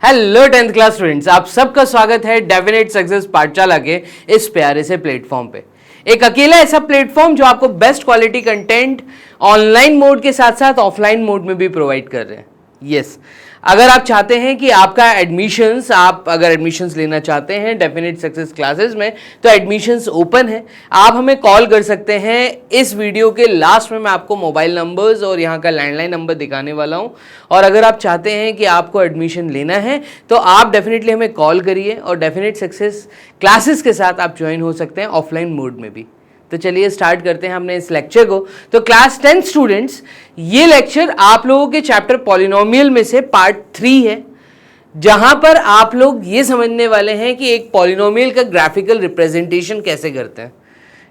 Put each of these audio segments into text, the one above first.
Hello 10th class students, आप सबका स्वागत है डेफिनेट सक्सेस पाठशाला के इस प्यारे से प्लेटफॉर्म पे। एक अकेला ऐसा प्लेटफॉर्म जो आपको best quality content online mode के साथ साथ ऑफलाइन मोड में भी प्रोवाइड कर रहे हैं। यस, अगर आप चाहते हैं कि आपका अगर एडमिशंस लेना चाहते हैं डेफिनेट सक्सेस क्लासेस में, तो एडमिशंस ओपन है। आप हमें कॉल कर सकते हैं। इस वीडियो के लास्ट में मैं आपको मोबाइल नंबर्स और यहाँ का लैंडलाइन नंबर दिखाने वाला हूँ। और अगर आप चाहते हैं कि आपको एडमिशन लेना है तो आप डेफिनेटली हमें कॉल करिए और डेफिनेट सक्सेस क्लासेस के साथ आप ज्वाइन हो सकते हैं ऑफलाइन मोड में भी। तो चलिए स्टार्ट करते हैं हमने इस लेक्चर को। तो क्लास 10 स्टूडेंट्स, ये लेक्चर आप लोगों के चैप्टर पॉलिनोमियल में से पार्ट 3 है, जहां पर आप लोग ये समझने वाले हैं कि एक पॉलिनोमियल का ग्राफिकल रिप्रेजेंटेशन कैसे करते हैं।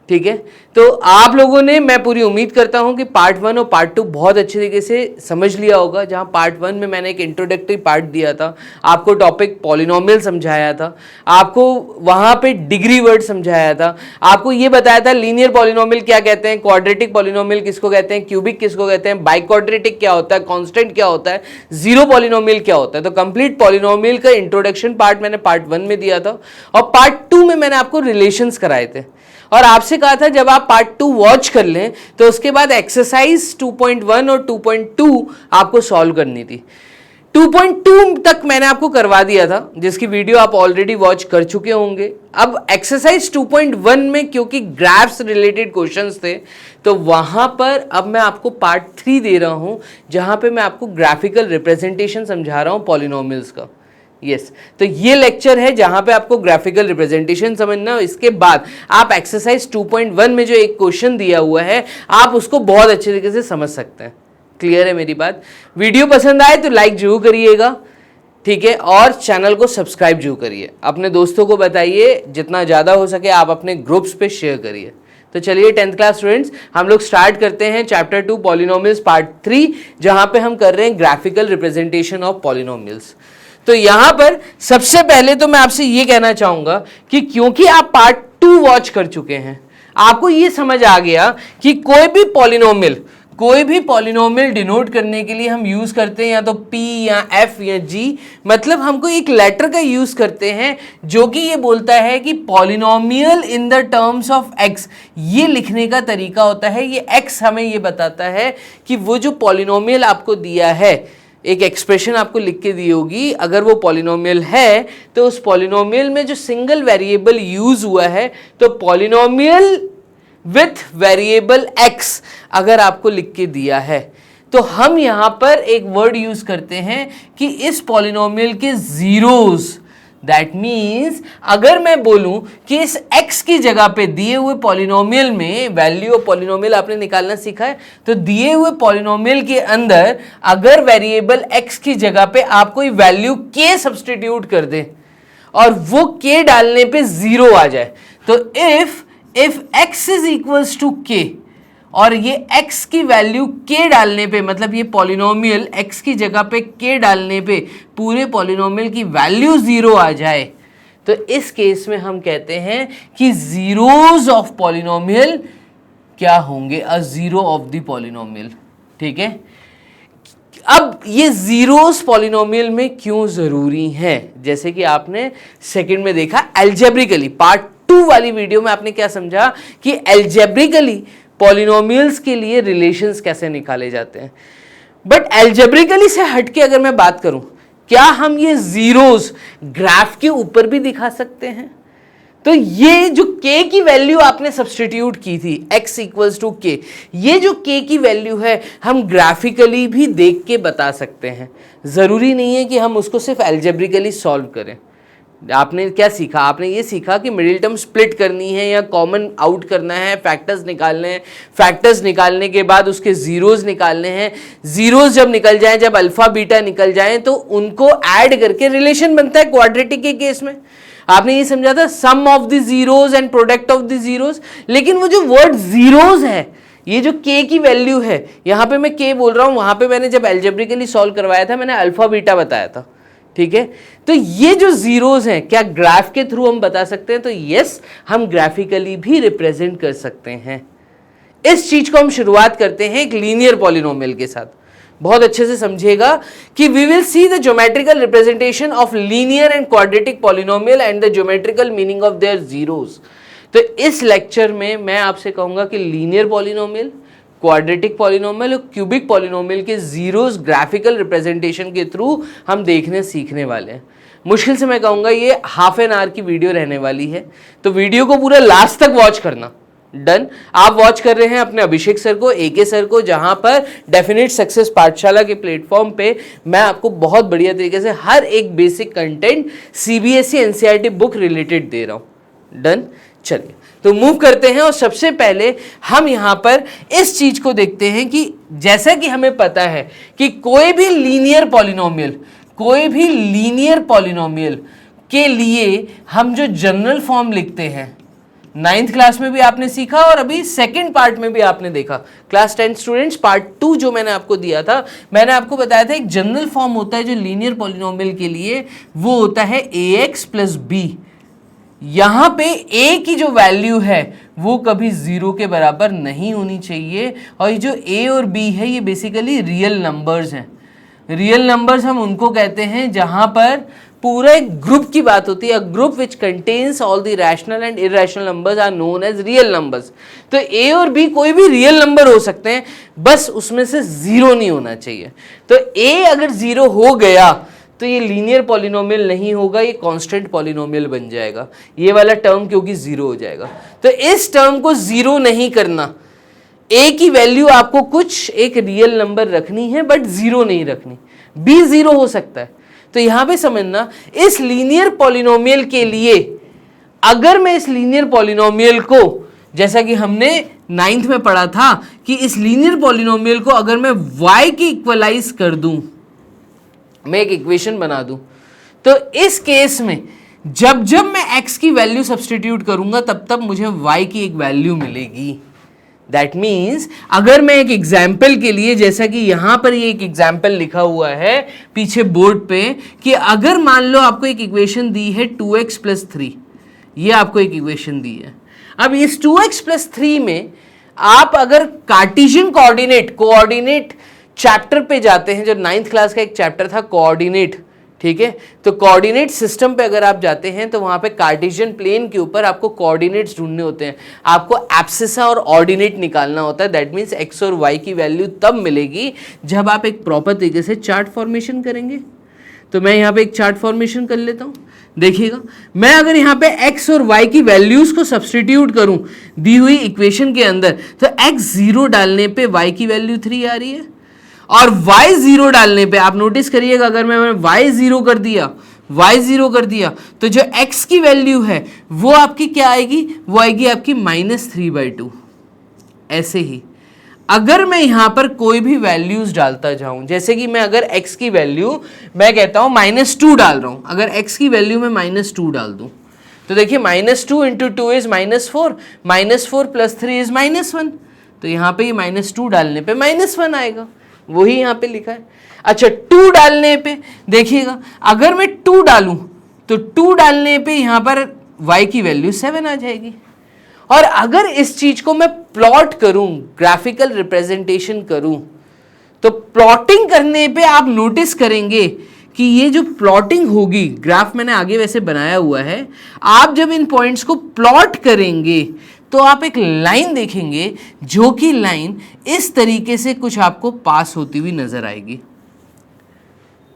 ठीक है, तो आप लोगों ने, मैं पूरी उम्मीद करता हूं कि पार्ट 1 और पार्ट 2 बहुत अच्छे तरीके से समझ लिया होगा। जहां पार्ट 1 में मैंने एक इंट्रोडक्टरी पार्ट दिया था, आपको टॉपिक पॉलिनोमियल समझाया था, आपको वहां पे डिग्री वर्ड समझाया था, आपको ये बताया था लीनियर पॉलिनोमियल क्या कहते हैं, क्वाड्रेटिक पॉलिनोमियल किसको कहते हैं, क्यूबिक किसको कहते हैं, बाइक्वाड्रेटिक क्या होता है, कांस्टेंट क्या होता है, जीरो पॉलिनोमियल क्या होता है। तो कंप्लीट पॉलिनोमियल का इंट्रोडक्शन पार्ट मैंने पार्ट 1 में दिया था और पार्ट 2 में मैंने आपको रिलेशंस कराए थे और आपसे कहा था जब आप पार्ट 2 वॉच कर लें तो उसके बाद एक्सरसाइज 2.1 और 2.2 आपको सॉल्व करनी थी। 2.2 तक मैंने आपको करवा दिया था, जिसकी वीडियो आप ऑलरेडी वॉच कर चुके होंगे। अब एक्सरसाइज 2.1 में क्योंकि ग्राफ्स रिलेटेड क्वेश्चंस थे, तो वहां पर अब मैं आपको पार्ट 3 दे रहा हूं, जहां पे मैं आपको ग्राफिकल रिप्रेजेंटेशन समझा रहा हूं पॉलिनोमियल्स का। यस, तो ये लेक्चर है जहां पे आपको ग्राफिकल रिप्रेजेंटेशन समझना है। इसके बाद आप एक्सरसाइज 2.1 में जो एक क्वेश्चन दिया हुआ है, आप उसको बहुत अच्छे तरीके से समझ सकते हैं। क्लियर है मेरी बात? वीडियो पसंद आए तो लाइक जरूर करिएगा, ठीक है, और चैनल को सब्सक्राइब जरूर करिए। अपने दोस्तों को बताइए, जितना ज़्यादा हो सके आप अपने ग्रुप्स पे शेयर करिए। तो चलिए 10th क्लास स्टूडेंट्स, हम लोग स्टार्ट करते हैं चैप्टर 2 पॉलिनोमियल्स पार्ट 3, जहां पे हम कर रहे हैं ग्राफिकल रिप्रेजेंटेशन ऑफ पॉलिनोमियल्स। तो यहां पर सबसे पहले तो मैं आपसे यह कहना चाहूंगा कि क्योंकि आप पार्ट 2 वॉच कर चुके हैं, आपको यह समझ आ गया कि कोई भी पॉलिनोमियल डिनोट करने के लिए हम यूज करते हैं या तो P या F या G, मतलब हमको एक लेटर का यूज करते हैं जो कि ये बोलता है कि polynomial in the terms of x। ये लिखने का तरीका होता है, ये x हमें ये बताता है कि वो जो पॉलिनोमियल आपको दिया है, एक एक्सप्रेशन आपको लिख के दी होगी, अगर वो पॉलिनोमियल है तो उस पॉलिनोमियल में जो सिंगल वेरिएबल यूज हुआ है, तो पॉलिनोमियल विथ वेरिएबल x अगर आपको लिख के दिया है, तो हम यहां पर एक वर्ड यूज करते हैं कि इस पॉलिनोमियल के जीरोस। दैट मीन्स अगर मैं बोलूं कि इस x की जगह पे दिए हुए पॉलिनोमियल में वैल्यू ऑफ पॉलिनोमियल आपने निकालना सीखा है, तो दिए हुए पॉलिनोमियल के अंदर अगर वेरिएबल x की जगह पे आप कोई वैल्यू k सब्सटीट्यूट कर दें और वो k डालने पे जीरो आ जाए, तो if x is equals to k और ये x की वैल्यू k डालने पे, मतलब ये पॉलिनोमियल x की जगह पे k डालने पे पूरे पॉलिनोमियल की वैल्यू जीरो आ जाए, तो इस केस में हम कहते हैं कि जीरोस ऑफ पॉलिनोमियल क्या होंगे, a zero of the polynomial. ठीक है, अब ये जीरोस पॉलिनोमियल में क्यों जरूरी है, जैसे कि आपने सेकंड में देखा एल्जेब्रिकली, पार्ट 2 वाली वीडियो में आपने क्या समझा कि एल्जेब्रिकली पॉलिनोमियल्स के लिए रिलेशंस कैसे निकाले जाते हैं। बट एल्जेब्रिकली से हटके अगर मैं बात करूं, क्या हम ये जीरोस ग्राफ के ऊपर भी दिखा सकते हैं? तो ये जो k की वैल्यू आपने सब्स्टिट्यूट की थी, x इक्वल्स टू k, ये जो k की वैल्यू है हम ग्राफिकली भी देख के बता सकते हैं। जरूरी नहीं है कि हम उसको सिर्फ एल्जेब्रिकली सॉल्व करें। आपने क्या सीखा? आपने ये सीखा कि मिडिल टर्म स्प्लिट करनी है या कॉमन आउट करना है, फैक्टर्स निकालने हैं, फैक्टर्स निकालने के बाद उसके जीरोस निकालने हैं, जीरोस जब निकल जाएं, जब अल्फा बीटा निकल जाएं, तो उनको ऐड करके रिलेशन बनता है। क्वाड्रेटिक के केस में आपने ये समझा था sum of the zeros and product of the zeros, लेकिन वो जो वर्ड जीरोस है, ये जो k की वैल्यू है, यहां पे मैं k बोल रहा हूं, वहां पे मैंने जब एल्जेब्रिकली सॉल्व करवाया था मैंने अल्फा बीटा बताया था। ठीक है, तो ये जो जीरोस हैं क्या ग्राफ के थ्रू हम बता सकते हैं? तो यस, हम ग्राफिकली भी रिप्रेजेंट कर सकते हैं। इस चीज को हम शुरुआत करते हैं एक लीनियर पॉलिनोमियल के साथ। बहुत अच्छे से समझिएगा कि we will see the geometrical representation of linear and quadratic polynomial and the geometrical meaning of their zeros. तो इस लेक्चर में मैं आपसे कहूंगा कि लीनियर पॉलिनोमियल, क्वाड्रेटिक पॉलिनोमियल और क्यूबिक पॉलिनोमियल के जीरोस ग्राफिकल रिप्रेजेंटेशन के थ्रू हम देखने सीखने वाले हैं। मुश्किल से मैं कहूंगा ये हाफ एन आवर की वीडियो रहने वाली है, तो वीडियो को पूरा लास्ट तक वॉच करना। डन। आप वॉच कर रहे हैं अपने अभिषेक सर को, एके सर को, जहां पर डेफिनेट सक्सेस पाठशाला के प्लेटफॉर्म पे मैं आपको बहुत बढ़िया तरीके से हर एक basic content CBSE NCERT book related दे रहा हूं। डन। चलिए तो मूव करते हैं और सबसे पहले हम यहां पर इस चीज को देखते हैं कि जैसा कि हमें पता है कि कोई भी लीनियर पॉलिनोमियल के लिए हम जो जनरल फॉर्म लिखते हैं, 9th क्लास में भी आपने सीखा और अभी सेकंड पार्ट में भी आपने देखा। क्लास 10 स्टूडेंट्स, पार्ट 2 जो मैंने आपको दिया था, मैंने आपको बताया था एक जनरल फॉर्म होता है जो लीनियर पॉलिनोमियल के लिए, वो होता है ax प्लस बी। यहां पे a की जो वैल्यू है वो कभी 0 के बराबर नहीं होनी चाहिए, और ये जो a और b है ये बेसिकली रियल नंबर्स हैं। रियल नंबर्स हम उनको कहते हैं जहां पर पूरा एक ग्रुप की बात होती है। Group which contains all the rational and irrational numbers are known as real numbers. तो a और b कोई भी रियल नंबर हो सकते हैं, बस उसमें से 0 नहीं होना चाहिए। तो a अगर 0 हो गया तो ये लीनियर पॉलिनोमियल नहीं होगा, ये कांस्टेंट पॉलिनोमियल बन जाएगा, ये वाला टर्म क्योंकि 0 हो जाएगा। तो इस टर्म को 0 नहीं करना, a की वैल्यू आपको कुछ एक रियल नंबर रखनी है बट 0 नहीं रखनी। b 0 हो सकता है। तो यहां पे समझना, इस लीनियर पॉलिनोमियल के लिए अगर मैं इस लीनियर पॉलिनोमियल को, जैसा कि हमने 9th में पढ़ा था कि इस लीनियर पॉलिनोमियल को अगर मैं y की इक्वलाइज कर दूं, मैं एक इक्वेशन बना दूं, तो इस केस में जब जब मैं x की वैल्यू सब्स्टिट्यूट करूंगा तब तब मुझे y की एक वैल्यू मिलेगी। दैट मीन्स अगर मैं एक एग्जाम्पल के लिए, जैसा कि यहां पर ये एक एग्जाम्पल लिखा हुआ है पीछे बोर्ड पे, कि अगर मान लो आपको एक इक्वेशन दी है 2x प्लस 3, ये आपको एक इक्वेशन दी है। अब इस 2x प्लस 3 में आप अगर कार्टेशियन कोऑर्डिनेट चैप्टर पे जाते हैं, जो 9th क्लास का एक चैप्टर था कोऑर्डिनेट, ठीक है, तो कोऑर्डिनेट सिस्टम पे अगर आप जाते हैं तो वहां पे कार्टेशियन प्लेन के ऊपर आपको कोऑर्डिनेट्स ढूंढने होते हैं, आपको एब्सिसा और ऑर्डिनेट निकालना होता है। दैट मीन्स x और y की वैल्यू तब मिलेगी जब आप एक प्रॉपर तरीके से चार्ट फॉर्मेशन करेंगे। तो मैं यहाँ पे एक चार्ट फॉर्मेशन कर लेता हूँ, देखिएगा। मैं अगर यहाँ पे x और y की वैल्यूज को सब्सटीट्यूट करूं दी हुई इक्वेशन के अंदर, तो x 0 डालने पे y की वैल्यू 3 आ रही है, और y 0 डालने पे आप नोटिस करिएगा, अगर मैं y 0 कर दिया तो जो x की वैल्यू है वो आपकी क्या आएगी, वो आएगी आपकी -3/2। ऐसे ही अगर मैं यहां पर कोई भी वैल्यूज डालता जाऊं, जैसे कि मैं अगर x की वैल्यू मैं कहता हूं -2 डाल रहा हूं, अगर x की वैल्यू मैं -2 डाल दूं तो देखिए -2 × 2 इज -4, -4 + 3 इज -1। तो यहां पे ये -2 डालने पे -1 आएगा, वही यहां पे लिखा है। अच्छा 2 डालने पे देखिएगा, अगर मैं 2 डालूं तो 2 डालने पे यहां पर y की वैल्यू 7 आ जाएगी। और अगर इस चीज को मैं प्लॉट करूं, ग्राफिकल रिप्रेजेंटेशन करूं, तो प्लॉटिंग करने पे आप नोटिस करेंगे कि ये जो प्लॉटिंग होगी, ग्राफ मैंने आगे वैसे बनाया हुआ है, आप जब इन पॉइंट्स को प्लॉट करेंगे तो आप एक लाइन देखेंगे, जो कि लाइन इस तरीके से कुछ आपको पास होती हुई नजर आएगी।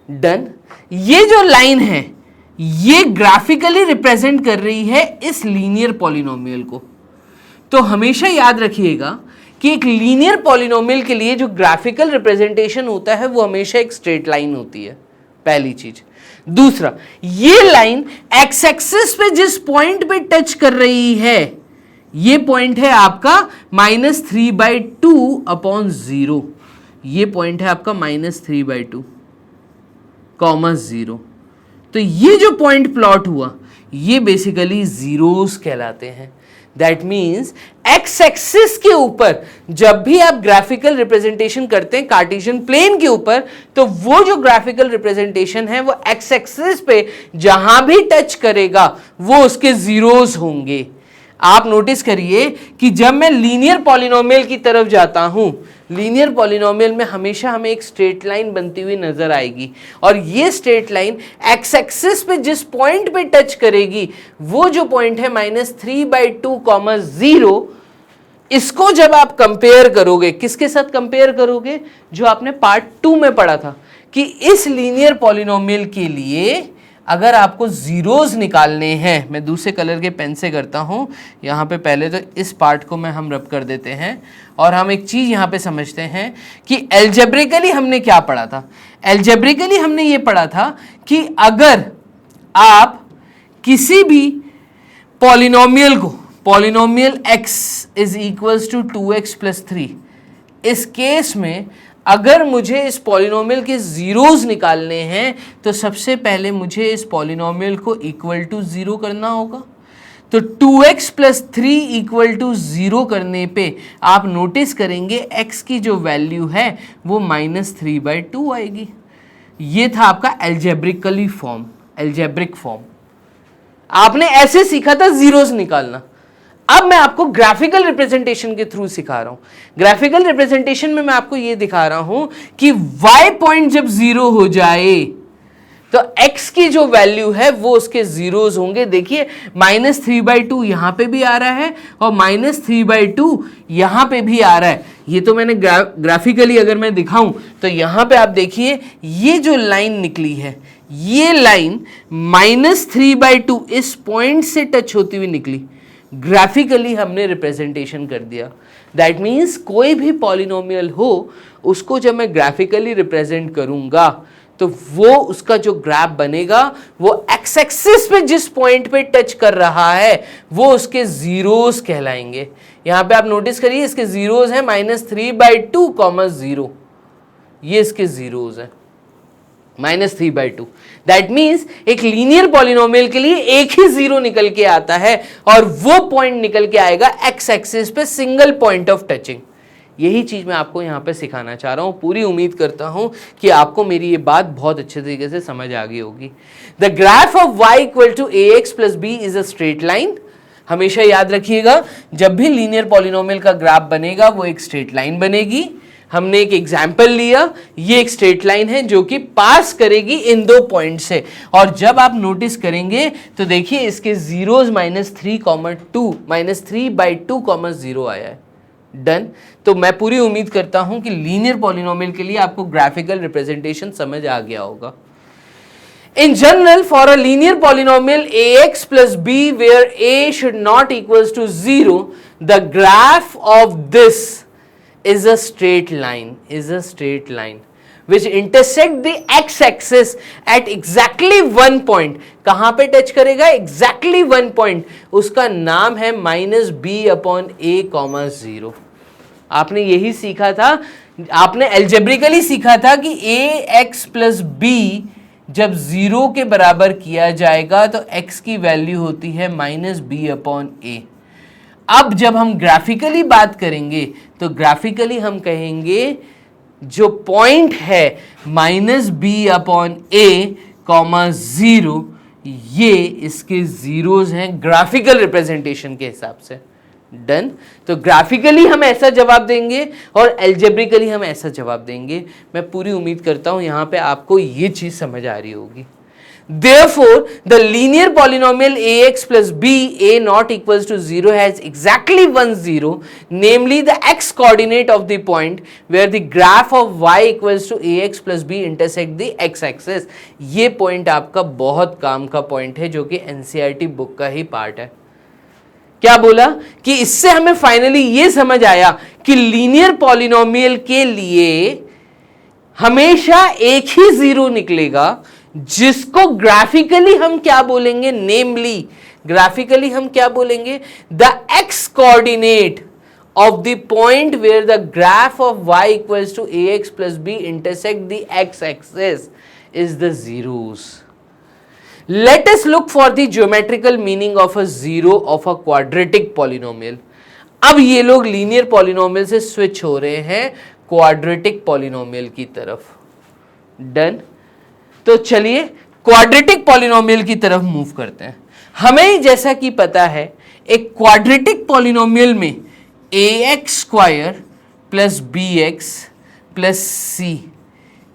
डन। ये जो लाइन है ये ग्राफिकली रिप्रेजेंट कर रही है इस लीनियर पॉलिनोमियल को। तो हमेशा याद रखिएगा कि एक लीनियर पॉलिनोमियल के लिए जो ग्राफिकल रिप्रेजेंटेशन होता है वो हमेशा एक स्ट्रेट लाइन होती है, पहली चीज। दूसरा, ये लाइन एक्स एक्सिस पे जिस पॉइंट पे टच कर रही है, ये पॉइंट है आपका -3/2/0। ये पॉइंट है आपका -3/2, 0। तो ये जो पॉइंट प्लॉट हुआ ये बेसिकली जीरोस कहलाते हैं। दैट मीन्स एक्स एक्सिस के ऊपर जब भी आप ग्राफिकल रिप्रेजेंटेशन करते हैं कार्टेशियन प्लेन के ऊपर, तो वो जो ग्राफिकल रिप्रेजेंटेशन है वो एक्स एक्सिस पे जहां भी टच करेगा वो उसके जीरोस होंगे। आप नोटिस करिए कि जब मैं लीनियर पॉलिनोमियल की तरफ जाता हूं, लीनियर पॉलिनोमियल में हमेशा हमें एक स्ट्रेट लाइन बनती हुई नजर आएगी और ये स्ट्रेट लाइन एक्स एक्सिस पे जिस पॉइंट पे टच करेगी वो जो पॉइंट है -3/2, 0, इसको जब आप कंपेयर करोगे, किसके साथ कंपेयर करोगे? जो आपने पार्ट 2 में पढ़ा था कि इस लीनियर पॉलिनोमियल के लिए अगर आपको जीरोस निकालने हैं, मैं दूसरे कलर के पेन से करता हूं, यहां पे पहले तो इस पार्ट को मैं हम रब कर देते हैं और हम एक चीज यहां पे समझते हैं कि एल्जेब्रिकली हमने क्या पढ़ा था। एल्जेब्रिकली हमने ये पढ़ा था कि अगर आप किसी भी पॉलिनोमियल को, polynomial x is equals to 2x + 3, इस केस में अगर मुझे इस पॉलिनोमियल के जीरोस निकालने हैं तो सबसे पहले मुझे इस पॉलिनोमियल को इक्वल टू 0 करना होगा। तो 2x + 3 = 0 करने पे आप नोटिस करेंगे x की जो वैल्यू है वो -3/2 आएगी। ये था आपका एल्जेब्रिकली फॉर्म, एल्जेब्रिक फॉर्म। आपने ऐसे सीखा था जीरोस निकालना। अब मैं आपको ग्राफिकल रिप्रेजेंटेशन के थ्रू सिखा रहा हूं। ग्राफिकल रिप्रेजेंटेशन में मैं आपको यह दिखा रहा हूं कि y पॉइंट जब 0 हो जाए तो x की जो वैल्यू है वो उसके जीरोस होंगे। देखिए -3/2 यहां पे भी आ रहा है और -3/2 यहां पे भी आ रहा है। ये तो मैंने ग्राफिकली अगर मैं दिखाऊं तो यहां पे आप देखिए ये जो लाइन निकली है, ये लाइन -3/2 इस पॉइंट से टच होती हुई निकली। ग्राफिकली हमने रिप्रेजेंटेशन कर दिया। दैट मीन्स कोई भी पॉलिनोमियल हो उसको जब मैं ग्राफिकली रिप्रेजेंट करूंगा तो वो उसका जो ग्राफ बनेगा वो एक्स एक्सिस पे जिस पॉइंट पे टच कर रहा है वो उसके जीरोस कहलाएंगे। यहां पे आप नोटिस करिए इसके जीरोस हैं -3/2, 0, ये इसके जीरोस हैं -3/2। दैट मीन्स एक लीनियर पॉलिनोमियल के लिए एक ही जीरो निकल के आता है और वो पॉइंट निकल के आएगा एक्स एक्सिस पे, सिंगल पॉइंट ऑफ टचिंग। यही चीज मैं आपको यहां पे सिखाना चाह रहा हूं। पूरी उम्मीद करता हूं कि आपको मेरी ये बात बहुत अच्छे तरीके से समझ आ गई होगी। The graph of y = ax + b is a straight line. हमेशा याद रखिएगा जब भी लीनियर पॉलिनोमियल का ग्राफ बनेगा वो एक स्ट्रेट लाइन बनेगी। हमने एक एग्जाम्पल लिया, ये एक स्ट्रेट लाइन है जो कि पास करेगी इन दो पॉइंट से और जब आप नोटिस करेंगे तो देखिए इसके जीरोस -3/2, 0 आया है। डन। तो मैं पूरी उम्मीद करता हूं कि लीनियर पॉलिनोमियल के लिए आपको ग्राफिकल रिप्रेजेंटेशन समझ आ गया होगा। In general, for a linear polynomial ax + b where a should not equals to 0, the graph of this is a straight line which intersect the x-axis at exactly one point। कहां पे touch करेगा? exactly one point। उसका नाम है -b/a, 0। आपने यही सीखा था, आपने एल्जेब्रिकली सीखा था कि ax + b जब 0 के बराबर किया जाएगा तो x की वैल्यू होती है -b/a। अब जब हम ग्राफिकली बात करेंगे तो ग्राफिकली हम कहेंगे जो पॉइंट है -b/a, 0, ये इसके जीरोस हैं ग्राफिकल रिप्रेजेंटेशन के हिसाब से। डन। तो ग्राफिकली हम ऐसा जवाब देंगे और एल्जेब्रिकली हम ऐसा जवाब देंगे। मैं पूरी उम्मीद करता हूं यहां पे आपको ये चीज समझ आ रही होगी। Therefore, the linear polynomial ax + b a not equals to 0 has exactly one zero, namely the x coordinate of the point where the graph of y equals to ax + b intersect the x axis। ये point आपका बहुत काम का point है जो कि NCERT book का ही part है। क्या बोला कि इससे हमें फाइनली ये समझ आया कि लीनियर पॉलिनोमियल के लिए हमेशा एक ही जीरो निकलेगा जिसको ग्राफिकली हम क्या बोलेंगे? नेमली ग्राफिकली हम क्या बोलेंगे? The x coordinate of the point where the graph of y equals to ax + b intersect the x axis is the zeros। Let us look for the geometrical meaning of a zero of a quadratic polynomial। अब ये लोग linear polynomial से switch हो रहे हैं quadratic polynomial की तरफ। Done. तो चलिए क्वाड्रेटिक पॉलिनोमियल की तरफ मूव करते हैं। हमें जैसा कि पता है एक क्वाड्रेटिक पॉलिनोमियल में ax square plus B X plus C,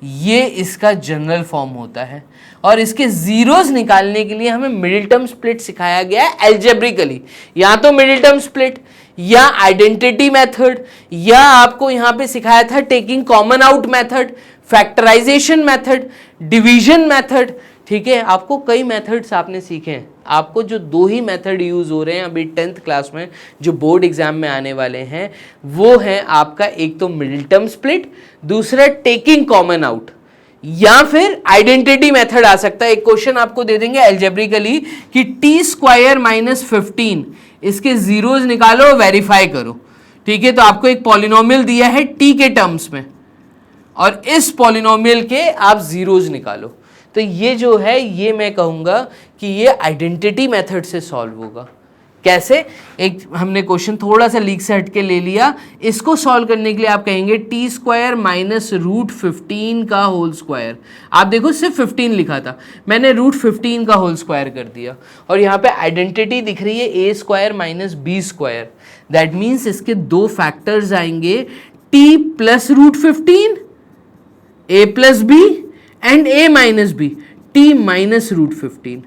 ये इसका जनरल फॉर्म होता है। और इसके जीरोस निकालने के लिए हमें मिडिल टर्म स्प्लिट सिखाया गया है एल्जेब्रिकली, या तो मिडिल टर्म स्प्लिट या आइडेंटिटी मेथड, या आपको यहां पे सिखाया था taking common out method, factorisation method, division method. ठीक है, आपको कई मेथड्स आपने सीखे हैं। आपको जो दो ही मेथड यूज हो रहे हैं अभी 10th क्लास में जो बोर्ड एग्जाम में आने वाले हैं, वो है आपका एक तो मिडिल टर्म स्प्लिट, दूसरा टेकिंग कॉमन आउट, या फिर आइडेंटिटी मेथड आ सकता है। एक क्वेश्चन आपको दे देंगे एल्जेब्रिकली कि टी स्क्वायर माइनस 15, इसके जीरोस निकालो, वेरीफाई करो। ठीक है, तो आपको एक पॉलिनोमियल दिया है टी के टर्म्स में, और इस पॉलिनोमियल के आप जीरोस निकालो। तो ये जो है, ये मैं कहूंगा कि ये आइडेंटिटी मेथड से सॉल्व होगा। कैसे? एक हमने क्वेश्चन थोड़ा सा लीक से हट के ले लिया, इसको सॉल्व करने के लिए आप कहेंगे टी स्क्वायर माइनस रूट 15 का होल स्क्वायर। आप देखो सिर्फ 15 लिखा था, मैंने रूट 15 का होल स्क्वायर कर दिया, और यहाँ पे आइडेंटिटी दिख रही है A square minus B square. That means इसके दो फैक्टर्स आएंगे, T plus root 15, A plus B and A minus B, T minus root 15।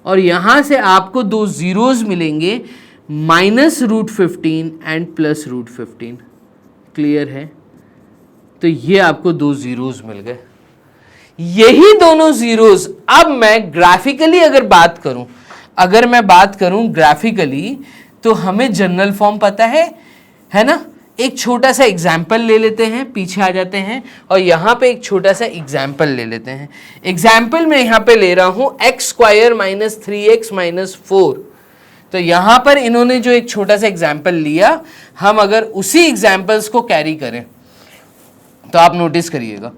और यहां से आपको दो जीरोस मिलेंगे, minus root 15 and plus root 15। Clear है? तो ये आपको दो जीरोस मिल गए। यही दोनों जीरोस अब मैं ग्राफिकली अगर मैं बात करूं ग्राफिकली, तो हमें जनरल फॉर्म पता है ना। एक छोटा सा एग्जाम्पल ले लेते हैं, पीछे आ जाते हैं, और यहां पे एक छोटा सा एग्जाम्पल ले लेते हैं। एग्जाम्पल में यहां पे ले रहा हूं x square minus 3x minus 4। तो यहां पर इन्होंने जो एक छोटा सा एग्जाम्पल लिया, हम अगर उसी एग्जाम्पल्स को कैरी करें तो आप नोटिस करिएगा,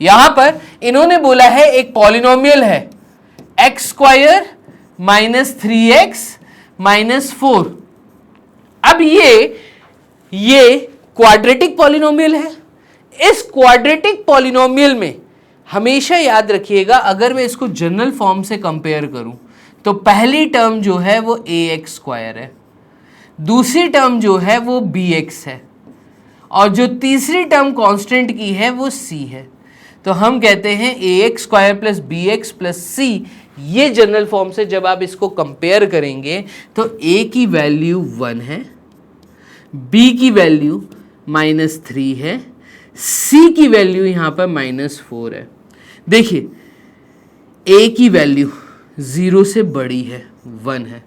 यहां पर इन्होंने बोला है एक पॉलिनोमियल है x square minus 3x minus 4। अब ये क्वाड्रेटिक पॉलिनोमियल है। इस क्वाड्रेटिक पॉलिनोमियल में हमेशा याद रखिएगा, अगर मैं इसको जनरल फॉर्म से कंपेयर करूं तो पहली टर्म जो है वो ax स्क्वायर है, दूसरी टर्म जो है वो bx है, और जो तीसरी टर्म कांस्टेंट की है वो c है। तो हम कहते हैं ax square plus bx plus c। ये जनरल फॉर्म से जब आप इसको कंपेयर करेंगे तो a की वैल्यू 1 है, b की वैल्यू -3 है, c की वैल्यू यहां पर -4 है। देखिए a की वैल्यू 0 से बड़ी है, 1 है,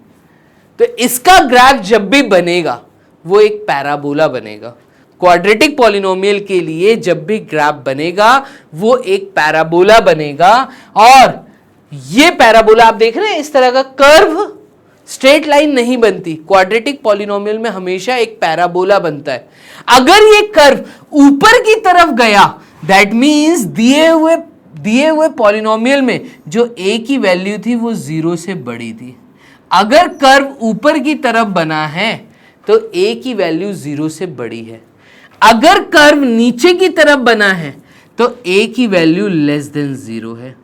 तो इसका ग्राफ जब भी बनेगा वो एक पैराबोला बनेगा। क्वाड्रेटिक पॉलिनोमियल के लिए जब भी ग्राफ बनेगा वो एक पैराबोला बनेगा, और ये पैराबोला आप देख रहे हैं, इस तरह का कर्व, स्ट्रेट लाइन नहीं बनती। क्वाड्रेटिक पॉलिनोमियल में हमेशा एक पैराबोला बनता है। अगर ये कर्व ऊपर की तरफ गया, दैट मींस दिए हुए पॉलिनोमियल में जो a की वैल्यू थी वो 0 से बड़ी थी। अगर कर्व ऊपर की तरफ बना है तो a की वैल्यू 0 से बड़ी है। अगर कर्व नीचे की तरफ बना है तो a की वैल्यू लेस देन 0 है।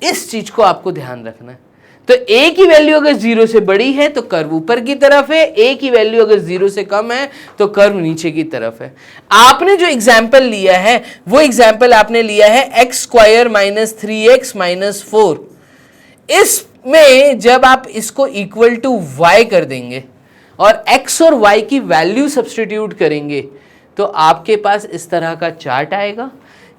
इस चीज को आपको ध्यान रखना है। तो a की वैल्यू अगर 0 से बड़ी है तो कर्व ऊपर की तरफ है, a की वैल्यू अगर 0 से कम है तो कर्व नीचे की तरफ है। आपने जो एग्जाम्पल लिया है वो एग्जाम्पल आपने लिया है x square minus 3x minus 4। इसमें जब आप इसको इक्वल टू y कर देंगे और x और y की वैल्यू सब्स्टिट्यूट करेंगे तो आपके पास इस तरह का चार्ट आएगा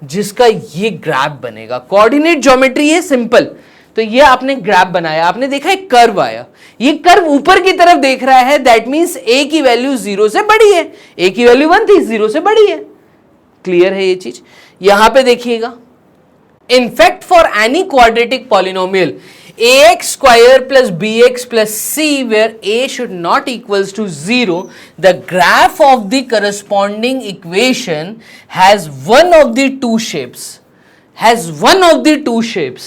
जिसका ये ग्राफ बनेगा। कोऑर्डिनेट ज्योमेट्री है, सिंपल। तो ये आपने ग्राफ बनाया, आपने देखा एक कर्व आया, ये कर्व ऊपर की तरफ देख रहा है, दैट मींस a की वैल्यू 0 से बड़ी है, a की वैल्यू 1 थी, 0 से बड़ी है। क्लियर है ये चीज? यहां पे देखिएगा, in fact for any quadratic polynomial ax square plus bx plus c where a should not equals to 0, the graph of the corresponding equation has one of the two shapes,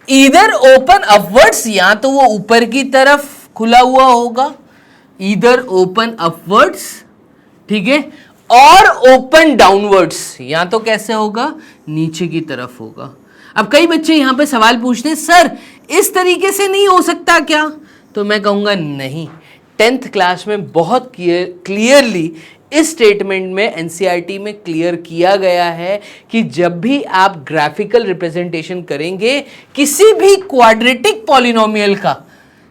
either open upwards, या तो वो ऊपर की तरफ खुला हुआ होगा, either open upwards, ठीक है, और open downwards, या तो कैसे होगा, नीचे की तरफ होगा। अब कई बच्चे यहां पे सवाल पूछते हैं, सर इस तरीके से नहीं हो सकता क्या? तो तो मैं कहूँगा नहीं। 10th क्लास में बहुत क्लियरली इस स्टेटमेंट में एनसीईआरटी में क्लियर किया गया है कि जब भी आप ग्राफिकल रिप्रेजेंटेशन करेंगे किसी भी क्वाड्रेटिक पॉलिनोमियल का,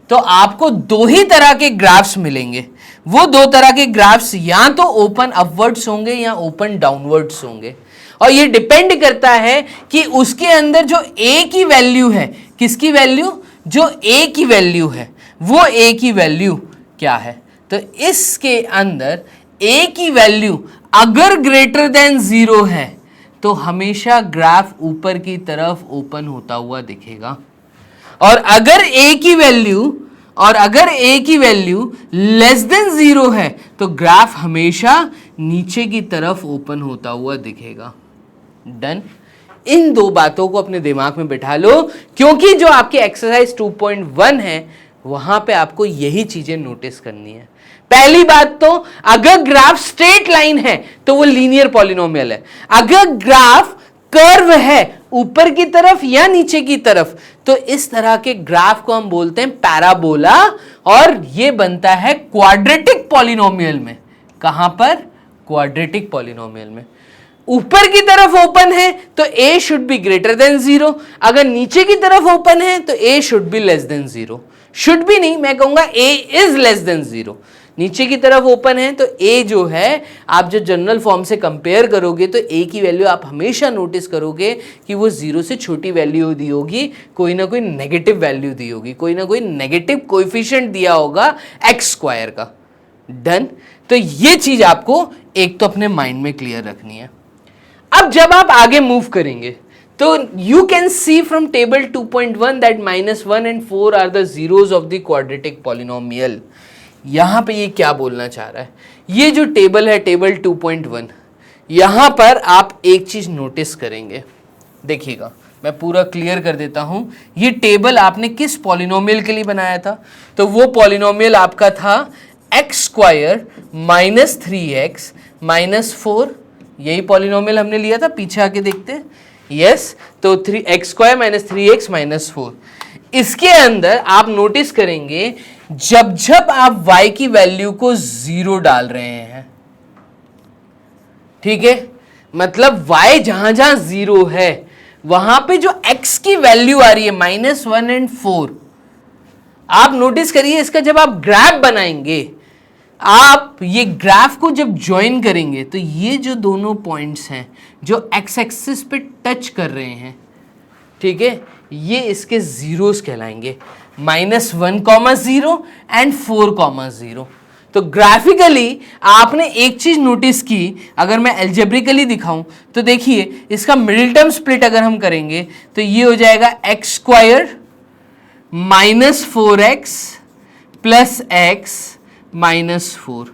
तो आपको दो ही तरह के ग्राफ्स मिलेंगे। वो दो तरह के ग्राफ्स या तो ओपन अपवर्ड्स होंगे या ओपन डाउनवर्ड्स होंगे, और ये डिपेंड करता है कि उसके अंदर जो ए की वैल्यू है, किसकी वैल्यू, जो ए की वैल्यू है, वो ए की वैल्यू क्या है। तो इसके अंदर ए की वैल्यू अगर ग्रेटर देन 0 है तो हमेशा ग्राफ ऊपर की तरफ ओपन होता हुआ दिखेगा, और अगर ए की वैल्यू लेस देन 0 है तो ग्राफ हमेशा नीचे की तरफ ओपन होता हुआ दिखेगा। डन। इन दो बातों को अपने दिमाग में बिठा लो, क्योंकि जो आपकी एक्सरसाइज 2.1 है वहां पे आपको यही चीजें नोटिस करनी है। पहली बात तो अगर ग्राफ स्ट्रेट लाइन है तो वो लीनियर पॉलिनोमियल है। अगर ग्राफ कर्व है ऊपर की तरफ या नीचे की तरफ, तो इस तरह के ग्राफ को हम बोलते हैं पैराबोला, और ये बनता है क्वाड्रेटिक पॉलिनोमियल में। कहां पर? क्वाड्रेटिक पॉलिनोमियल में। ऊपर की तरफ ओपन है तो a should be greater than 0, अगर नीचे की तरफ ओपन है तो a should be less than 0। Should भी नहीं, मैं कहूंगा a इज लेस देन 0। नीचे की तरफ ओपन है तो a जो है, आप जो जनरल फॉर्म से कंपेयर करोगे तो a की वैल्यू आप हमेशा नोटिस करोगे कि वो 0 से छोटी वैल्यू दी होगी, कोई ना कोई नेगेटिव वैल्यू दी होगी, कोई ना कोई नेगेटिव कोएफिशिएंट दिया होगा x स्क्वायर का। डन। तो ये चीज आपको एक तो अपने माइंड में क्लियर रखनी है। अब जब आप आगे मूव करेंगे तो you can see from table 2.1 that -1 and 4 are the zeros of the quadratic polynomial. यहां पे ये क्या बोलना चाह रहा है, ये जो टेबल है टेबल 2.1, यहां पर आप एक चीज नोटिस करेंगे, देखिएगा मैं पूरा क्लियर कर देता हूं। ये टेबल आपने किस पॉलिनोमियल के लिए बनाया था, तो वो पॉलिनोमियल आपका था x square minus 3x minus 4, यही पॉलिनोमियल हमने लिया था, पीछे आके देखते हैं। यस, तो 3x square minus 3x minus 4। इसके अंदर आप नोटिस करेंगे जब जब आप y की वैल्यू को 0 डाल रहे हैं, ठीक है, मतलब y जहां जहां 0 है वहां पे जो x की वैल्यू आ रही है -1 and 4, आप नोटिस करिए इसका जब आप ग्राफ बनाएंगे, आप ये ग्राफ को जब ज्वाइन करेंगे तो ये जो दोनों पॉइंट्स हैं जो x एक्सिस पे टच कर रहे हैं, ठीक है, ये इसके जीरोस कहलाएंगे, -1,0 एंड 4,0। तो ग्राफिकली आपने एक चीज नोटिस की, अगर मैं एल्जेब्रिकली दिखाऊं तो देखिए इसका मिडिल टर्म स्प्लिट अगर हम करेंगे तो ये हो जाएगा x square minus 4x plus x minus 4,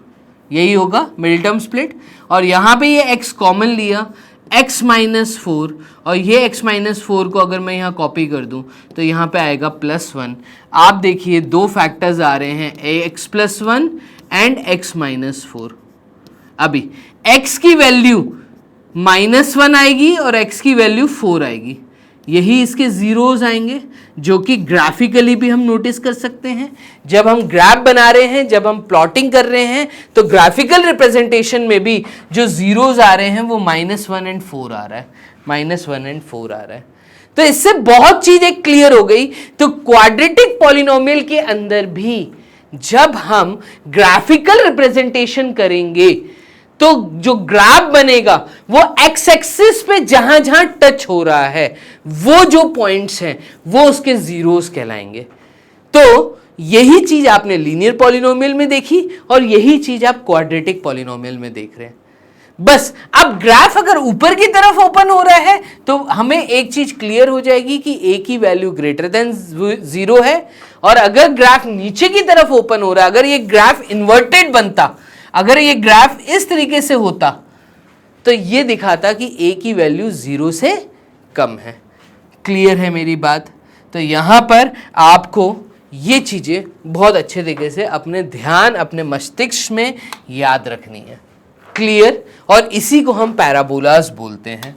यही होगा मिडिल टर्म स्प्लिट। और यहां पे ये x कॉमन लिया, x माइनस 4, और ये x माइनस 4 को अगर मैं यहाँ कॉपी कर दूं तो यहाँ पे आएगा +1। आप देखिए दो फैक्टर्स आ रहे हैं, ax plus 1 and x minus 4। अभी x की वैल्यू -1 आएगी और x की वैल्यू 4 आएगी, यही इसके जीरोस आएंगे, जो कि ग्राफिकली भी हम नोटिस कर सकते हैं। जब हम ग्राफ बना रहे हैं, जब हम प्लॉटिंग कर रहे हैं, तो ग्राफिकल रिप्रेजेंटेशन में भी जो जीरोस आ रहे हैं वो -1 and 4 आ रहा है, -1 and 4 आ रहा है। तो इससे बहुत चीजें क्लियर हो गई। तो क्वाड्रेटिक पॉलिनोमियल के अंदर भी जब हम ग्राफिकल रिप्रेजेंटेशन करेंगे तो जो ग्राफ बनेगा वो एक्स एक्सिस पे जहां जहां टच हो रहा है वो जो पॉइंट्स हैं वो उसके जीरोस कहलाएंगे। तो यही चीज आपने लीनियर पॉलिनोमियल में देखी और यही चीज आप क्वाड्रेटिक पॉलिनोमियल में देख रहे हैं। बस अब ग्राफ अगर ऊपर की तरफ ओपन हो रहा है तो हमें एक चीज क्लियर हो जाएगी कि a की वैल्यू ग्रेटर देन 0 है, और अगर ग्राफ नीचे की तरफ ओपन हो रहा है, अगर ये ग्राफ इन्वर्टेड बनता, अगर ये ग्राफ इस तरीके से होता तो ये दिखाता कि a की वैल्यू 0 से कम है। क्लियर है मेरी बात? तो यहां पर आपको ये चीजें बहुत अच्छे तरीके से अपने ध्यान, अपने मस्तिष्क में याद रखनी है। क्लियर? और इसी को हम पैराबोलास बोलते हैं।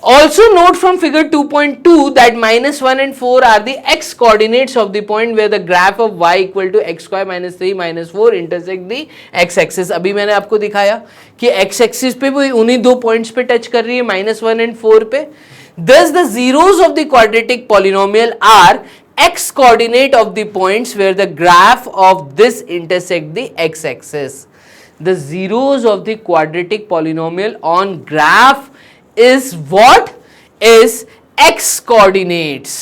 Also note from figure 2.2 that -1 and 4 are the x coordinates of the point where the graph of y equal to x square minus 3 minus 4 intersect the x axis. अभी मैंने आपको दिखाया कि x axis पे भी उन्हीं दो पॉइंट्स पे टच कर रही है, -1 and 4 पे. Thus the zeros of the quadratic polynomial are x coordinate of the points where the graph of this intersect the x axis. The zeros of the quadratic polynomial on graph is what? Is x coordinates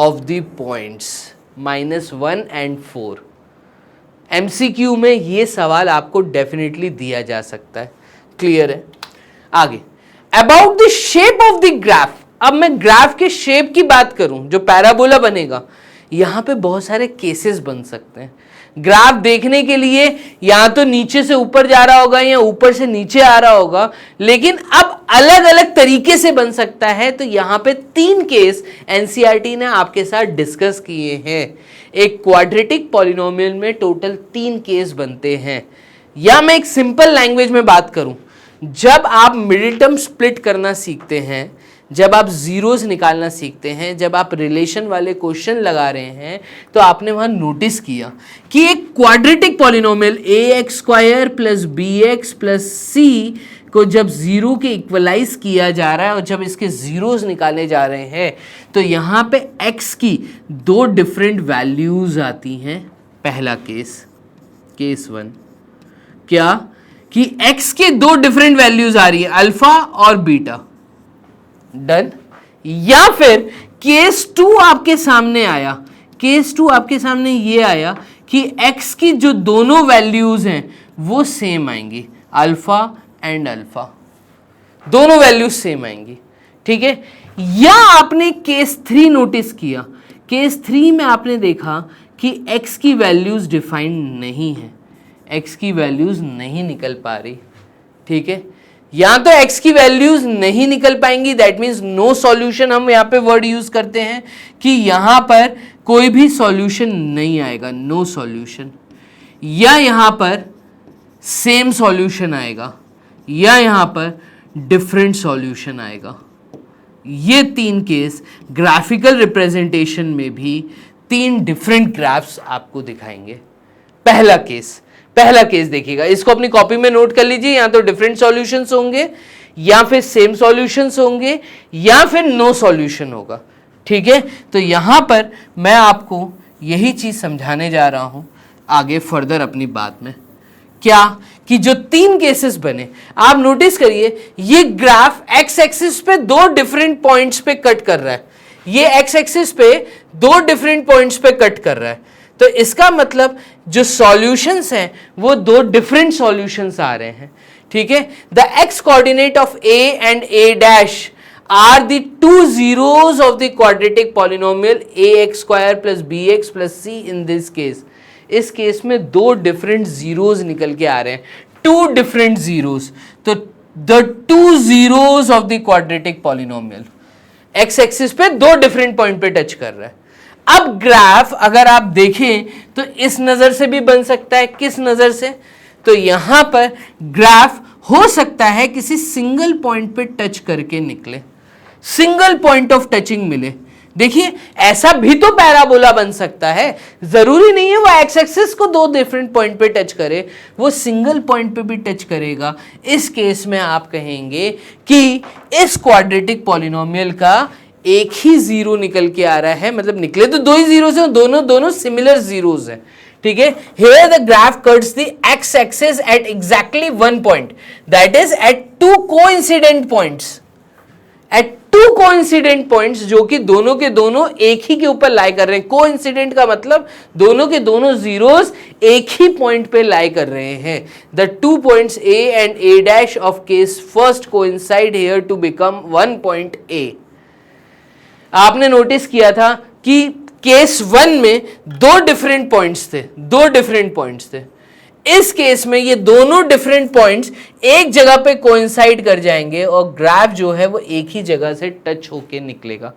of the points -1 and 4. MCQ में ये सवाल आपको definitely दिया जा सकता है. Clear है? आगे about the shape of the graph. अब मैं ग्राफ के शेप की बात करूं, जो पैराबोला बनेगा, यहां पे बहुत सारे केसेस बन सकते हैं. ग्राफ देखने के लिए या तो नीचे से ऊपर जा रहा होगा या ऊपर से नीचे आ रहा होगा, लेकिन अब अलग अलग तरीके से बन सकता है. तो यहां पे 3 केस एनसीईआरटी ने आपके साथ डिस्कस किए हैं. एक क्वाड्रेटिक पॉलिनोमियल में टोटल 3 केस बनते हैं. या मैं एक सिंपल लैंग्वेज में बात करूं, जब आप मिडिल टर्म स्प्लिट करना सीखते हैं, जब आप जीरोस निकालना सीखते हैं, जब आप रिलेशन वाले क्वेश्चन लगा रहे हैं, तो आपने वहां नोटिस किया कि एक quadratic polynomial ax square plus bx plus c को जब जीरो के इक्वलाइज किया जा रहा है और जब इसके जीरोस निकाले जा रहे हैं, तो यहां पे x की 2 डिफरेंट वैल्यूज आती हैं. पहला केस 1 क्या कि x के 2 डिफरेंट वैल्यूज आ रही है, अल्फा और बीटा. डन. या फिर केस 2 आपके सामने आया, केस 2 आपके सामने ये आया कि x की जो दोनों वैल्यूज हैं वो सेम आएंगी, अल्फा एंड अल्फा, दोनों वैल्यूज सेम आएंगी. ठीक है. या आपने केस 3 नोटिस किया, केस 3 में आपने देखा कि x की वैल्यूज डिफाइंड नहीं है, x की वैल्यूज नहीं निकल पा रही. ठीक है. या तो x की वैल्यूज नहीं निकल पाएंगी, दैट मीन्स नो सॉल्यूशन. हम यहां पे वर्ड यूज करते हैं कि यहां पर कोई भी सॉल्यूशन नहीं आएगा, नो सॉल्यूशन. या यहां पर सेम सॉल्यूशन आएगा, या यहां पर डिफरेंट सॉल्यूशन आएगा. ये 3 केस ग्राफिकल रिप्रेजेंटेशन में भी 3 डिफरेंट ग्राफ्स आपको दिखाएंगे. पहला केस देखिएगा, इसको अपनी कॉपी में नोट कर लीजिए. या तो डिफरेंट सॉल्यूशंस होंगे, या फिर सेम सॉल्यूशंस होंगे, या फिर नो सॉल्यूशन होगा. ठीक है. तो यहां पर मैं आपको यही चीज समझाने जा रहा हूं आगे फर्दर अपनी बात में. क्या कि जो 3 केसेस बने, आप नोटिस करिए, ये ग्राफ एक्स एक्सिस पे 2 डिफरेंट पॉइंट्स पे कट कर रहा है, ये एक्स एक्सिस पे 2 डिफरेंट पॉइंट्स पे कट कर रहा है. तो इसका मतलब जो सॉल्यूशंस हैं वो 2 डिफरेंट सॉल्यूशंस आ रहे हैं. ठीक है. The x coordinate of a and a dash are the 2 zeros of the quadratic polynomial ax square plus bx plus c in this case. इस केस में 2 डिफरेंट जीरोस निकल के आ रहे हैं, 2 डिफरेंट जीरोस. तो the 2 zeros of the quadratic polynomial x axis पे 2 different point पे touch कर रहा है. अब ग्राफ अगर आप देखें तो इस नजर से भी बन सकता है. किस नजर से? तो यहां पर ग्राफ हो सकता है किसी सिंगल पॉइंट पे टच करके निकले, सिंगल पॉइंट ऑफ टचिंग मिले. देखिए, ऐसा भी तो पैराबोला बन सकता है. जरूरी नहीं है वो एक्स एक्सिस को 2 डिफरेंट पॉइंट पे टच करे, वो सिंगल पॉइंट पे भी टच करेगा. इस केस में आप कहेंगे कि इस क्वाड्रेटिक पॉलिनोमियल का एक ही जीरो निकल के आ रहा है, मतलब निकले तो 2 ही जीरोस हैं, दोनों सिमिलर जीरोस हैं. ठीक है. Here the graph cuts the x axis at exactly 1 point, that is at 2 coincident points. At 2 coincident points, जो कि दोनों के दोनों एक ही के ऊपर लाई कर रहे हैं. कोइंसिडेंट का मतलब दोनों के दोनों जीरोस एक ही पॉइंट पे लाई कर रहे हैं. The 2 points A and A dash of case first coincide here to become 1 point A. आपने नोटिस किया था कि केस 1 में 2 डिफरेंट पॉइंट्स थे. इस केस में ये दोनों डिफरेंट पॉइंट्स एक जगह पे कोइंसाइड कर जाएंगे और ग्राफ जो है वो एक ही जगह से टच होके निकलेगा.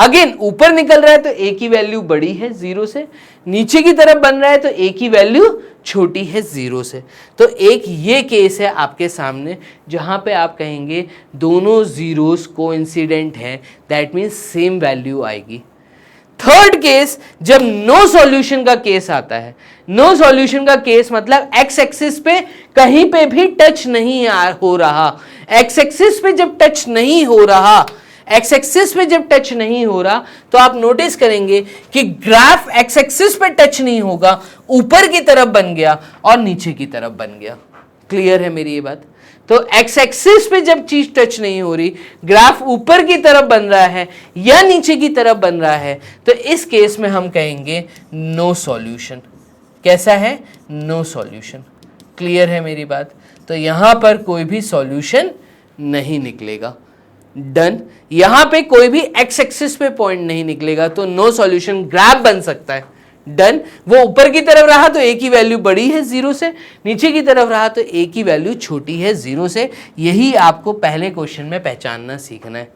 अगेन ऊपर निकल रहा है तो a की वैल्यू बड़ी है 0 से, नीचे की तरफ बन रहा है तो a की वैल्यू छोटी है 0 से। तो एक ये केस है आपके सामने जहां पे आप कहेंगे दोनों जीरोस कोइंसिडेंट हैं, दैट मीन्स सेम वैल्यू आएगी। थर्ड केस, जब नो सॉल्यूशन का केस आता है, नो सॉल्यूशन का केस मतलब एक्स एक्सिस पे कहीं पे भी टच नहीं हो रहा। एक्स एक्सिस पे जब टच नहीं हो रहा, एक्स एक्सिस पे जब टच नहीं हो रहा तो आप नोटिस करेंगे कि ग्राफ एक्स एक्सिस पे टच नहीं होगा, ऊपर की तरफ बन गया और नीचे की तरफ बन गया। क्लियर है मेरी ये बात? तो एक्स एक्सिस पे जब चीज टच नहीं हो रही, ग्राफ ऊपर की तरफ बन रहा है या नीचे की तरफ बन रहा है, तो इस केस में हम कहेंगे नो सॉल्यूशन। कैसा है? No solution. क्लियर है मेरी बात? तो यहां पर कोई भी सॉल्यूशन नहीं निकलेगा। डन। यहां पे कोई भी एक्स एक्सिस पे पॉइंट नहीं निकलेगा, तो नो सॉल्यूशन ग्राफ बन सकता है। डन। वो ऊपर की तरफ रहा तो a की वैल्यू बड़ी है 0 से, नीचे की तरफ रहा तो a की वैल्यू छोटी है 0 से। यही आपको पहले क्वेश्चन में पहचानना सीखना है।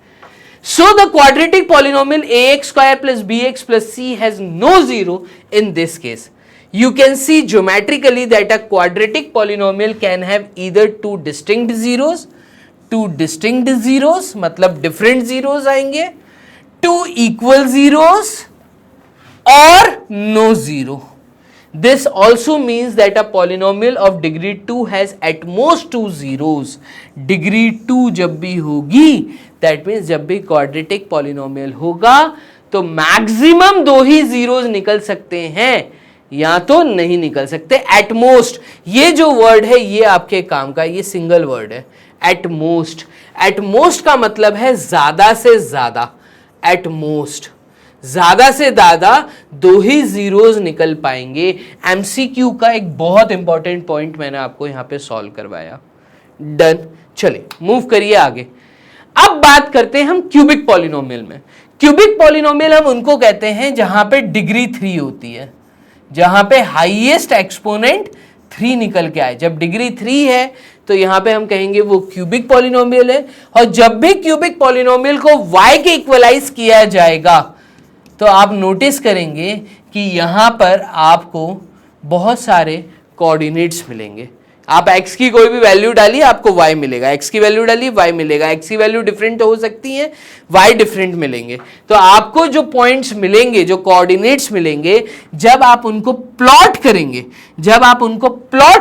So the quadratic polynomial ax square plus bx plus c has no zero in this case. You can see geometrically that a quadratic polynomial can have either two distinct zeros, मतलब different zeros आएंगे, two equal zeros और no zero. This also means that a polynomial of degree 2 has at most 2 zeros। Degree 2 जब भी होगी, that means जब भी quadratic polynomial होगा तो मैक्सिमम 2 ही जीरोस निकल सकते हैं, या तो नहीं निकल सकते। एट मोस्ट, ये जो वर्ड है ये आपके काम का, ये सिंगल वर्ड है। एट मोस्ट, एट मोस्ट का मतलब है ज्यादा से ज्यादा। एट मोस्ट, ज्यादा से ज्यादा 2 ही जीरोस निकल पाएंगे। एमसीक्यू का एक बहुत इंपॉर्टेंट पॉइंट मैंने आपको यहां पे सॉल्व करवाया। डन। चलिए मूव करिए आगे। अब बात करते हैं हम क्यूबिक पॉलिनोमियल में। क्यूबिक पॉलिनोमियल हम उनको कहते हैं जहां पे डिग्री 3 होती है, जहां पे हाईएस्ट एक्सपोनेंट 3 निकल के आए। जब डिग्री 3 है तो यहां पे हम कहेंगे वो क्यूबिक पॉलिनोमियल है। और जब भी क्यूबिक पॉलिनोमियल को y के इक्वलाइज किया जाएगा तो आप नोटिस करेंगे कि यहां पर आपको बहुत सारे कोऑर्डिनेट्स मिलेंगे। आप x की कोई भी वैल्यू डालिए आपको y मिलेगा, x की वैल्यू डालिए y मिलेगा, x की वैल्यू डिफरेंट हो सकती है, y डिफरेंट मिलेंगे। तो आपको जो पॉइंट्स मिलेंगे, जो कोऑर्डिनेट्स मिलेंगे, जब आप उनको प्लॉट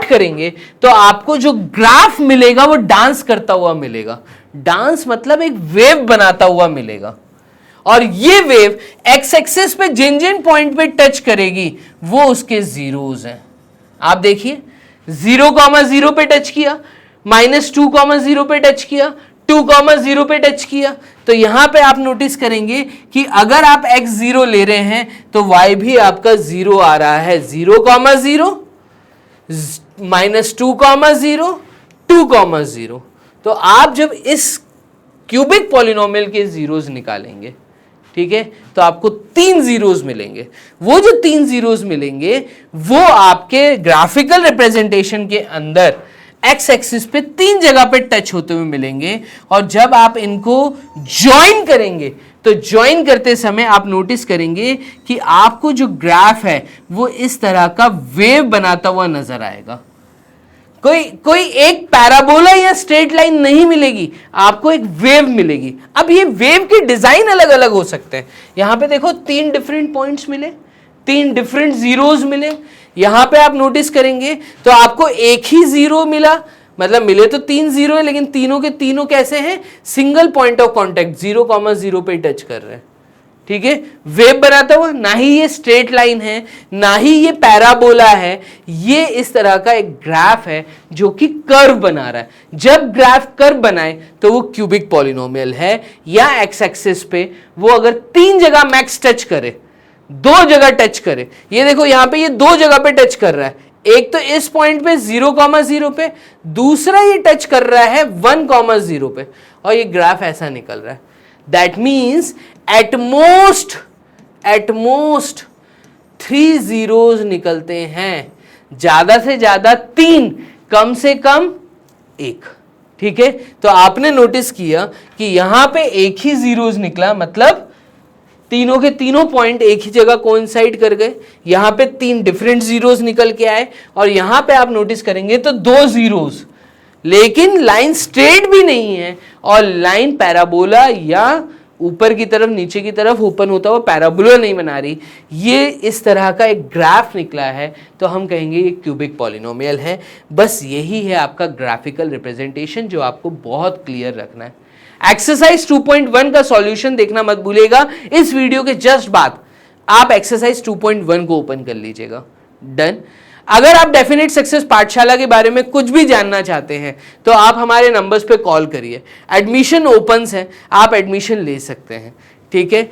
करेंगे तो आपको जो ग्राफ मिलेगा वो डांस करता हुआ मिलेगा। डांस मतलब एक वेव बनाता हुआ मिलेगा। और ये वेव एक्स एक्सिस पे जिन जिन पॉइंट पे टच करेगी वो उसके जीरोस हैं। आप देखिए 0,0 पे टच किया, -2,0 पे टच किया, 2,0 पे टच किया। तो यहां पे आप नोटिस करेंगे कि अगर आप x0 ले रहे हैं तो y भी आपका 0 आ रहा है। 0,0, -2,0, 2,0। तो आप जब इस क्यूबिक पॉलिनोमियल के जीरोस निकालेंगे, ठीक है, तो आपको 3 जीरोस मिलेंगे। वो जो 3 जीरोस मिलेंगे वो आपके ग्राफिकल रिप्रेजेंटेशन के अंदर एक्स एक्सिस पे 3 जगह पे टच होते हुए मिलेंगे। और जब आप इनको ज्वाइन करेंगे तो ज्वाइन करते समय आप नोटिस करेंगे कि आपको जो ग्राफ है वो इस तरह का वेव बनाता हुआ नजर आएगा। कोई एक पैराबोला या स्ट्रेट लाइन नहीं मिलेगी, आपको एक वेव मिलेगी। अब ये वेव के डिजाइन अलग अलग हो सकते हैं। यहां पे देखो 3 डिफरेंट पॉइंट्स मिले, 3 डिफरेंट जीरोस मिले। यहां पे आप नोटिस करेंगे तो आपको एक ही जीरो मिला, मतलब मिले तो 3 जीरो है लेकिन तीनों के तीनों कैसे हैं? सिंगल पॉइंट ऑफ कॉन्टेक्ट 0,0 पे टच कर रहे हैं। ठीक है, वेव बनाता हुआ। ना ही ये स्ट्रेट लाइन है, ना ही ये पैराबोला है, ये इस तरह का एक ग्राफ है जो कि कर्व बना रहा है। जब ग्राफ कर्व बनाए तो वो क्यूबिक पॉलिनोमियल है। या एक्स एक्सिस पे वो अगर 3 जगह मैक्स टच करे, 2 जगह टच करे, ये देखो यहां पे ये 2 जगह पे टच कर रहा है। एक तो इस पॉइंट पे 0,0 पे, दूसरा ये टच कर रहा है 1,0 पे, और ये ग्राफ ऐसा निकल रहा है। That means at most 3 zeros निकलते हैं, ज्यादा से ज्यादा 3, कम से कम 1। ठीक है, तो आपने नोटिस किया कि यहां पे एक ही जीरोस निकला, मतलब तीनों के तीनों पॉइंट एक ही जगह कोइंसाइड कर गए, यहां पे 3 डिफरेंट जीरोस निकल के आए और यहां पे आप नोटिस करेंगे तो 2 जीरोस, लेकिन लाइन स्ट्रेट भी नहीं है और लाइन पैराबोला या ऊपर की तरफ नीचे की तरफ ओपन होता हुआ पैराबोला नहीं बना रही। ये इस तरह का एक ग्राफ निकला है तो हम कहेंगे ये क्यूबिक पॉलिनोमियल है। बस यही है आपका ग्राफिकल रिप्रेजेंटेशन जो आपको बहुत क्लियर रखना है। एक्सरसाइज 2.1 का सॉल्यूशन देखना मत भूलिएगा। इस वीडियो के जस्ट बाद आप एक्सरसाइज 2.1 को ओपन कर लीजिएगा। डन। अगर आप डेफिनेट सक्सेस पाठशाला के बारे में कुछ भी जानना चाहते हैं तो आप हमारे नंबर्स पे कॉल करिए। एडमिशन ओपन्स है, आप एडमिशन ले सकते हैं। ठीक है।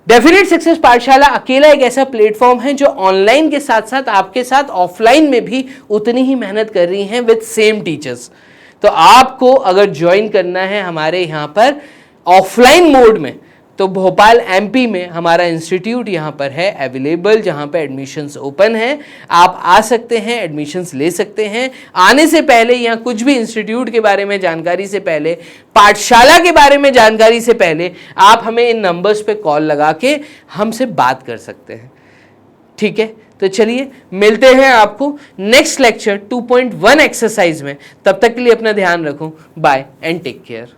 डेफिनेट सक्सेस पाठशाला अकेला एक ऐसा प्लेटफॉर्म है जो ऑनलाइन के साथ साथ आपके साथ ऑफलाइन में भी उतनी ही मेहनत कर रही हैं विद सेम टीचर्स। तो आपको अगर ज्वाइन करना है हमारे यहाँ पर ऑफलाइन मोड में तो भोपाल एमपी में हमारा इंस्टीट्यूट यहाँ पर है अवेलेबल, जहाँ पे एडमिशन्स ओपन है। आप आ सकते हैं, एडमिशन्स ले सकते हैं। आने से पहले या कुछ भी इंस्टीट्यूट के बारे में जानकारी से पहले, पाठशाला के बारे में जानकारी से पहले आप हमें इन नंबर्स पे कॉल लगा के हमसे बात कर सकते हैं। ठीक है, तो चलिए मिलते हैं आपको नेक्स्ट लेक्चर 2.1 एक्सरसाइज में। तब तक के लिए अपना ध्यान रखो। Bye and take care.